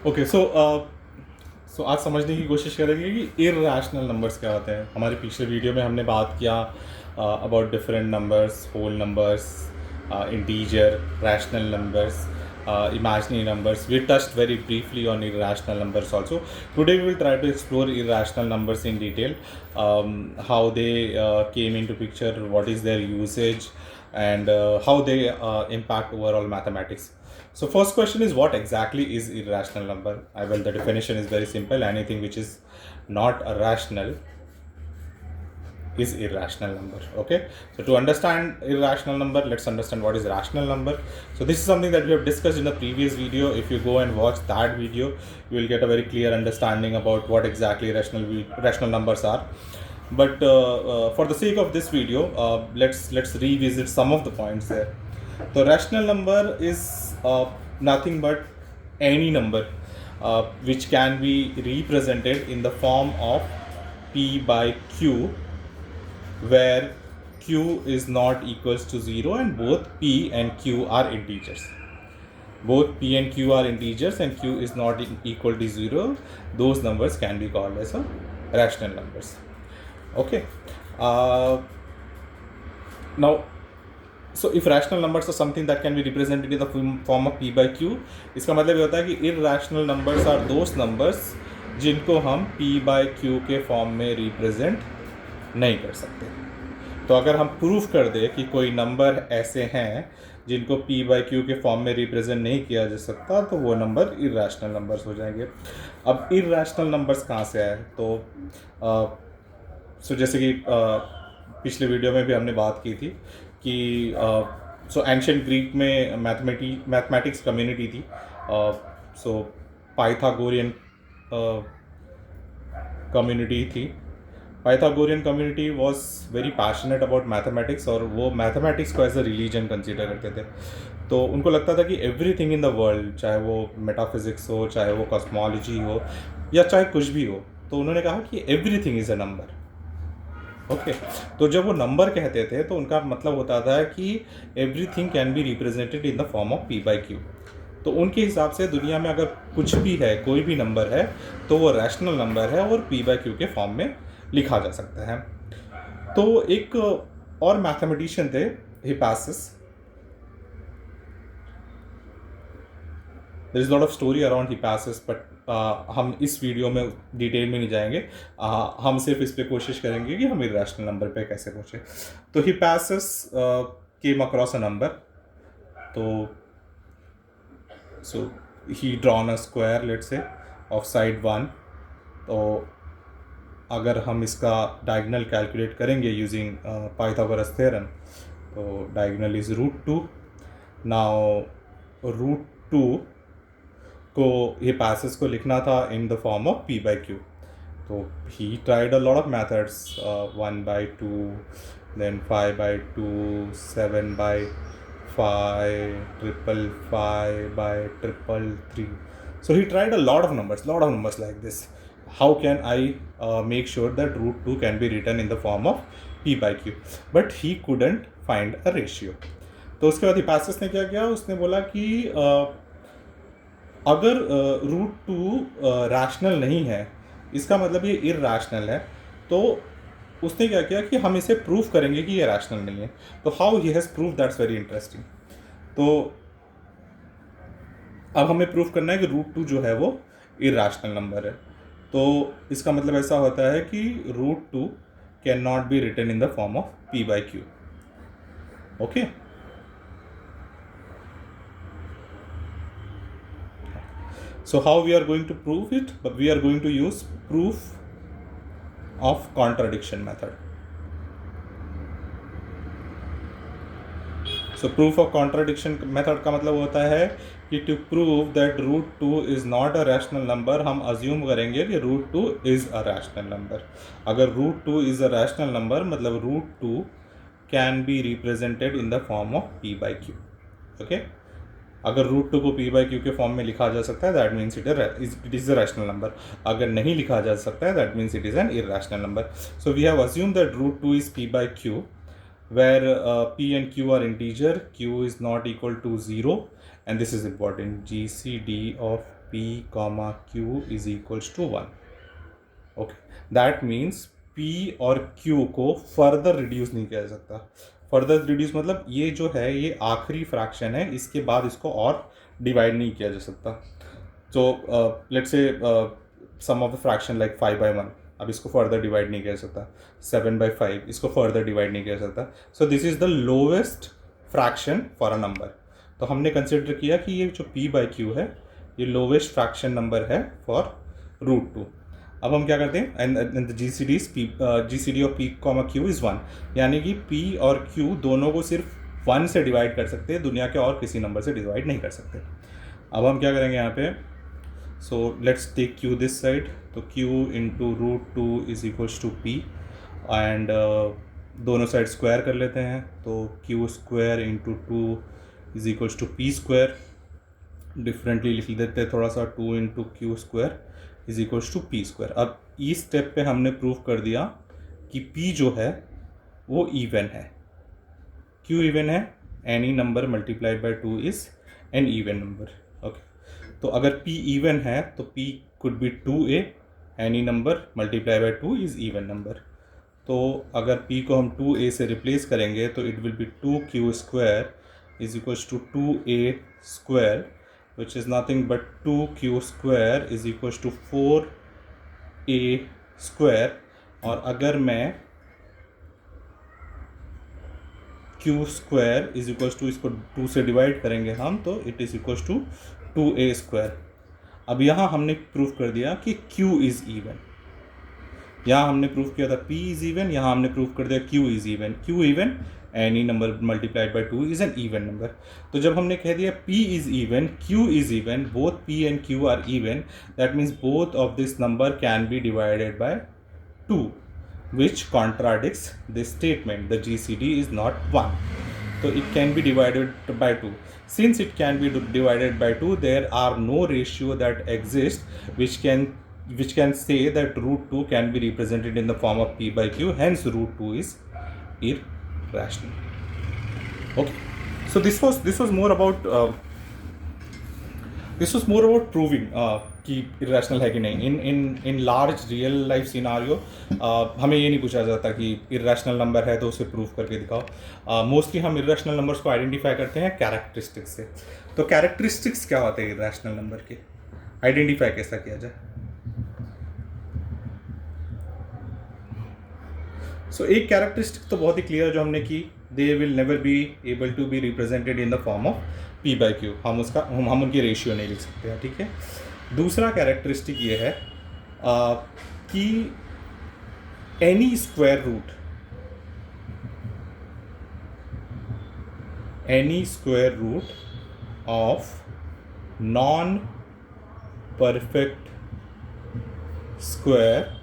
Okay so आज समझने की कोशिश करेंगे कि इरैशनल नंबर्स क्या होते हैं। हमारे पिछले वीडियो में हमने बात किया about different numbers, whole numbers, integer, rational numbers, imaginary numbers. We touched very briefly on irrational numbers also. Today we will try to explore irrational numbers in detail, how they came into picture, what is their usage, and how they impact overall mathematics. So first question is, what exactly is irrational number? Well, the definition is very simple. Anything which is not rational is irrational number. Okay, so to understand irrational number, let's understand what is rational number. So this is something that we have discussed in the previous video. If you go and watch that video, you will get a very clear understanding about what exactly rational numbers are. But for the sake of this video, let's revisit some of the points there. So rational number is nothing but any number which can be represented in the form of p by q, where q is not equals to 0 and both p and q are integers. Both p and q are integers and q is not equal to 0. Those numbers can be called as a rational numbers. Okay. Now, so if rational numbers are something that can be represented in the form of p by q, इसका मतलब ये होता है कि irrational numbers are those numbers जिनको हम p by q के form में रिप्रेजेंट नहीं कर सकते. तो अगर हम प्रूफ कर दे कि कोई नंबर ऐसे हैं जिनको p by q के फॉर्म में रिप्रेजेंट नहीं किया जा सकता, तो वो नंबर इरेशनल नंबर्स हो जाएंगे. अब इरेशनल नंबर्स कहाँ से आए? तो जैसे कि पिछले वीडियो में भी हमने बात की थी कि एंशिएंट ग्रीक में मैथमेटिक्स कम्युनिटी थी. पाइथागोरियन कम्युनिटी थी. Pythagorean community was very passionate about mathematics, और वो मैथमेटिक्स को एज अ रिलीजन कंसिडर करते थे. तो उनको लगता था कि एवरीथिंग इन द वर्ल्ड, चाहे वो मेटाफिजिक्स हो, चाहे वो कॉस्मोलॉजी हो, या चाहे कुछ भी हो, तो उन्होंने कहा कि everything is a number. Okay, तो जब वो नंबर कहते थे तो उनका मतलब होता था कि everything can be represented in the form of P by Q. तो उनके हिसाब से दुनिया में अगर कुछ भी है, कोई भी नंबर है, तो वो रैशनल नंबर है और पी बाई क्यू के फॉर्म में लिखा जा सकता है. तो एक और मैथमेटिशियन थे, Hippasus. There is lot of story around Hippasus, but हम इस वीडियो में डिटेल में नहीं जाएंगे. हम सिर्फ इस पे कोशिश करेंगे कि हम इरेशनल नंबर पे कैसे पहुँचे. तो हिपासिस केम अक्रॉस अ नंबर. तो so he drawn a square, let's say, of side 1. तो अगर हम इसका डायगोनल कैलकुलेट करेंगे यूजिंग पाइथागोरस थ्योरम, तो डायगोनल इज √2. नाउ √2 को हिपासिस को लिखना था in the form of p by q. तो he tried a lot of methods, 1/2, then 5/2, 7/5, 5/3. So he tried a lot of numbers like this. How can I make sure that √2 can be written in the form of p by q? But he couldn't find a ratio. तो उसके बाद हिपासिस ने क्या किया? उसने बोला कि अगर √2 रैशनल नहीं है, इसका मतलब ये इरैशनल है. तो उसने क्या किया कि हम इसे प्रूफ करेंगे कि ये रैशनल नहीं है. तो how he has proof, that's very interesting. तो अब हमें प्रूफ करना है कि √2 जो है वो इरैशनल नंबर है. तो इसका मतलब ऐसा होता है कि √2 can not be written in the form of p by q. Okay. So how we are going to prove it? But we are going to use proof of contradiction method. So proof of contradiction method का मतलब होता है कि to prove that √2 is not a rational number, हम assume करेंगे कि √2 is a rational number. अगर √2 is a rational number, मतलब √2 can be represented in the form of p by q. Okay? अगर √2 को p by q के form में लिखा जा सकता है, that means it is a rational number. अगर नहीं लिखा जा सकता है, that means it is an irrational number. So we have assume that √2 is p by q, where p and q are integer, q is not equal to 0, and this is important, GCD of p comma q is equals to 1. Okay, that means p और q को further reduce नहीं किया जा सकता. Further reduce मतलब ये जो है ये आखिरी फ्रैक्शन है, इसके बाद इसको और डिवाइड नहीं किया जा सकता. तो let's say some of the fraction like 5/1, अब इसको फर्दर डिवाइड नहीं किया जा सकता. 7/5 इसको फर्दर डिवाइड नहीं किया जा सकता. So this is the lowest fraction for a number. तो हमने कंसिडर किया कि ये जो p/q है ये लोवेस्ट फ्रैक्शन नंबर है फॉर √2. अब हम क्या करते हैं, and GCD of p, q is 1, यानी कि p और q दोनों को सिर्फ 1 से डिवाइड कर सकते हैं, दुनिया के और किसी नंबर से डिवाइड नहीं कर सकते. अब हम क्या करेंगे यहाँ पे, so let's take q this side. तो q into √2 is equals to p, and दोनों साइड स्क्वायर कर लेते हैं. तो q square into 2 is equals to p square. Differently लिख देते हैं थोड़ा सा, 2 इंटू q square is equals to p square. अब इस स्टेप पे हमने प्रूव कर दिया कि p जो है वो इवन है. q इवन है, any number multiplied by 2 is an even number. Okay, तो अगर p इवन है तो p could be 2a, any number multiply by 2 is even number. तो अगर p को हम 2a से रिप्लेस करेंगे तो it will be 2q square is equals to 2a square, which is nothing but 2q square is equals to 4a square. और अगर मैं q square is equals to, इसको 2 से डिवाइड करेंगे हम, तो it is equals to 2a square. अब यहाँ हमने प्रूफ कर दिया कि q is even. यहाँ हमने प्रूफ किया था p is even, यहाँ हमने प्रूफ कर दिया q is even. q even, any number multiplied by 2 is an even number. तो जब हमने कह दिया p is even, q is even, both p and q are even, that means both of this number can be divided by 2, which contradicts this statement, the GCD is not 1. तो it can be divided by 2. Since it can be divided by 2, there are no ratio that exist which can say that √2 can be represented in the form of p/q, hence √2 is irrational. Okay, so this was more about proving कि irrational है कि नहीं. in large real life scenario हमें ये नहीं पूछा जाता कि irrational number है तो उसे प्रूव करके दिखाओ. मोस्टली हम irrational numbers को आइडेंटिफाई करते हैं कैरेक्टरिस्टिक्स से. तो कैरेक्टरिस्टिक्स क्या होते हैं irrational नंबर के, आइडेंटिफाई कैसा किया जाए. सो एक कैरेक्टरिस्टिक तो बहुत ही क्लियर जो हमने की, they will never be able to be represented in the form of p/q. हम उनकी रेशियो नहीं लिख सकते हैं. ठीक है. दूसरा कैरेक्टरिस्टिक ये है कि any square root of non perfect square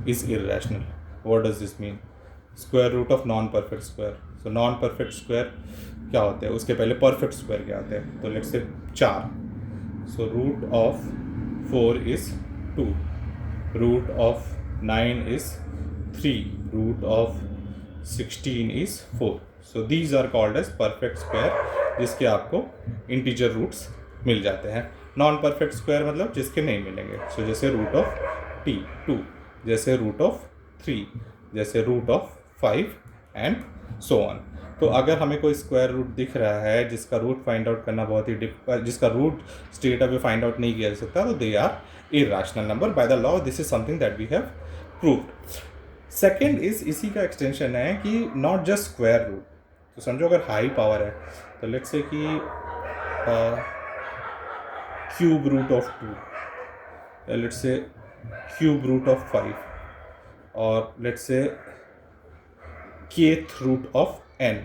is irrational. What does this mean? Square root of non-perfect square. So non-perfect square क्या होते हैं, उसके पहले perfect square क्या होते हैं. तो let's say 4. So root of 4 is 2. Root of 9 is 3. Root of 16 is 4. So these are called as perfect square, जिसके आपको integer roots मिल जाते हैं. non-perfect square मतलब जिसके नहीं मिलेंगे. So जैसे root of 2, जैसे रूट ऑफ 3, जैसे root of 5 and so on. तो अगर हमें कोई स्क्वायर रूट दिख रहा है जिसका रूट फाइंड आउट करना बहुत ही जिसका root straight away find out नहीं किया जा सकता, तो they are irrational number by the law. This is something that we have proved. Second is इसी का एक्सटेंशन है कि नॉट जस्ट स्क्वायर रूट. तो समझो अगर हाई पावर है तो लेट्स से कि cube root of 2, let's say cube root of 5, और let's say kth root of n.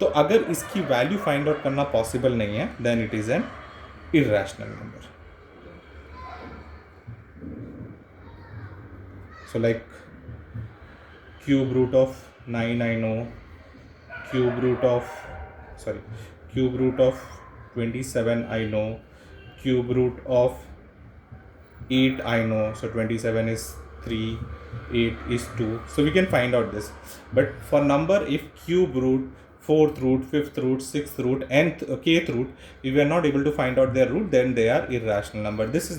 तो अगर इसकी वैल्यू फाइंड आउट करना पॉसिबल नहीं है, then it is an irrational number. So like cube root of 9 I know, cube root of 27 I know, cube root of 8 I know. So 27 is 3, 8 is 2. So we can find out this. But for number, if cube root fourth root, fifth root, sixth root, nth, kth root, if we are not able to find out their root, then they are irrational number. This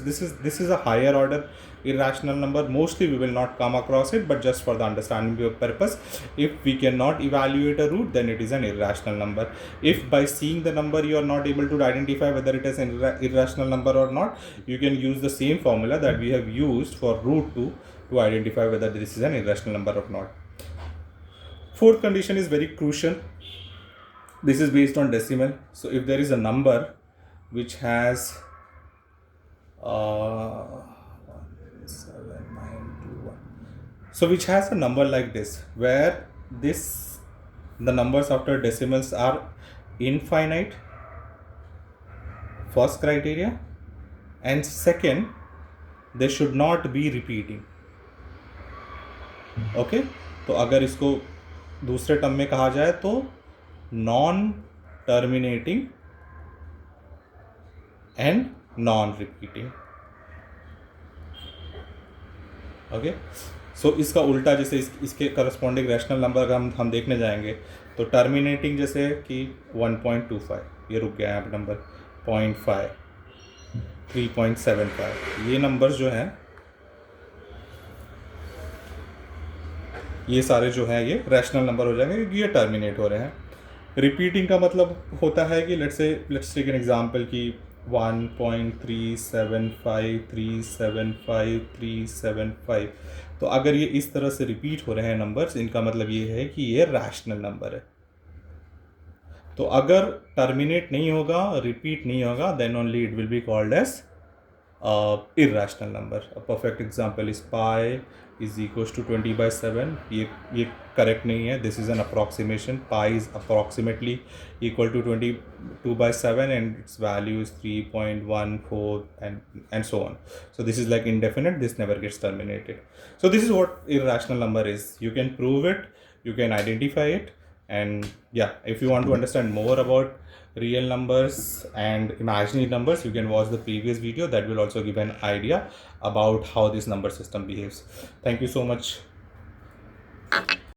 is a higher order irrational number. Mostly we will not come across it, but just for the understanding purpose, if we cannot evaluate a root, then it is an irrational number. If by seeing the number you are not able to identify whether it is an irrational number or not, you can use the same formula that we have used for root 2 to identify whether this is an irrational number or not. Fourth condition is very crucial. This is based on decimal. So if there is a number which has 7921, so which has a number like this, where the numbers after decimals are infinite, first criteria, and second, they should not be repeating. Okay तो अगर इसको दूसरे term में कहा जाए तो non terminating and non repeating. Okay so इसका उल्टा, जैसे इसके करस्पॉन्डिंग रैशनल नंबर अगर हम देखने जाएंगे तो टर्मिनेटिंग जैसे कि 1.25, ये रुक गया है यहाँ पे नंबर, 0.5, 3.75, ये नंबर्स जो हैं ये सारे जो हैं ये रैशनल नंबर हो जाएंगे क्योंकि ये टर्मिनेट हो रहे हैं. रिपीटिंग का मतलब होता है कि लेट्स टेक एन एग्जांपल कि 1.375375, तो अगर ये इस तरह से रिपीट हो रहे हैं नंबर्स, इनका मतलब ये है कि ये रैशनल नंबर है. तो अगर टर्मिनेट नहीं होगा, रिपीट नहीं होगा, then only it will be called as irrational number. A perfect example is pi is equals to 20/7. ये correct नहीं है. This is an approximation. Pi is approximately equal to 22/7 and its value is 3.14 and so on. So this is like indefinite. This never gets terminated. So this is what irrational number is. You can prove it. You can identify it. And yeah, if you want to understand more about real numbers and imaginary numbers, you can watch the previous video. That will also give an idea about how this number system behaves. Thank you so much.